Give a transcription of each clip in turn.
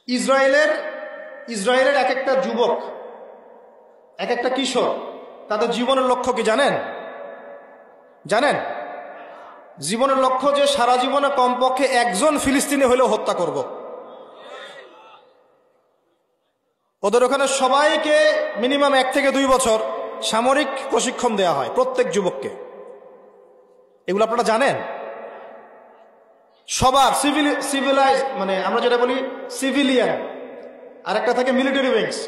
ইসরায়েলের ইসরায়েলের এক একটা যুবক, এক একটা কিশোর, তাদের জীবনের লক্ষ্য কি জানেন? জানেন জীবনের লক্ষ্য যে সারা জীবনে কমপক্ষে একজন ফিলিস্তিনি হলেও হত্যা করব। ওদের ওখানে সবাইকে মিনিমাম 1 থেকে 2 বছর সামরিক প্রশিক্ষণ দেওয়া হয় প্রত্যেক যুবককে। এগুলো আপনারা জানেন? সবার সিভিলাইজ, মানে আমরা যেটা বলি সিভিলিয়ান, আর একটা থাকে মিলিটারি উইংস।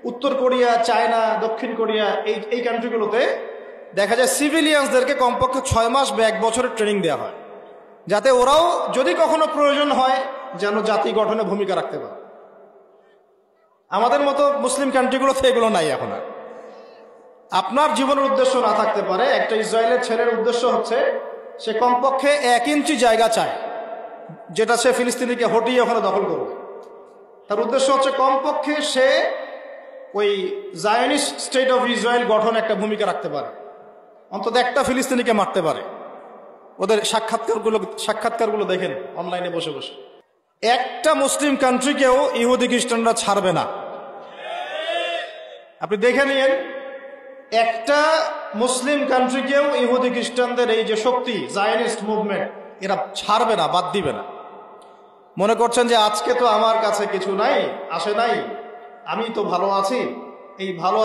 উত্তর কোরিয়া, চায়না, দক্ষিণ কোরিয়া, এই কান্ট্রিগুলোতে দেখা যায় সিভিলিয়ানসদেরকে কমপক্ষে 6 মাস বা 1 বছরের ট্রেনিং দেওয়া হয়, যাতে ওরাও যদি কখনো প্রয়োজন হয় যেন জাতি গঠনে ভূমিকা রাখতে পারে। আমাদের মতো মুসলিম কান্ট্রিগুলোতে এগুলো নাই এখন আর। আপনার জীবনের উদ্দেশ্য না থাকতে পারে, একটা ইসরায়েলের ছেলের উদ্দেশ্য হচ্ছে সে কমপক্ষে 1 ইঞ্চি জায়গা চায় যেটা সে ফিলিস্তিনিকে হটিয়ে ওখানে দখল করবে। তার উদ্দেশ্য হচ্ছে কমপক্ষে সে ওই জায়নিস্ট স্টেট অফ ইসরায়েল গঠনে একটা ভূমিকা রাখতে পারে, অন্তত একটা ফিলিস্তিনিকে মারতে পারে। ওদের সাক্ষাৎকারগুলো দেখেন অনলাইনে বসে বসে। একটা মুসলিম কান্ট্রিকেও ইহুদি খ্রিস্টানরা ছাড়বে না। আপনি দেখে নিন, একটা মুসলিম কান্ট্রিকেও ইহুদি খ্রিস্টানদের এই যে শক্তি, জায়নিস্ট মুভমেন্ট, এরা ছাড়বে না, বাদ দিবে না। মনে করছেন যে আজকে তো আমার কাছে কিছু নাই, আসে নাই, আমি তো ভালো আছি, এই ভালো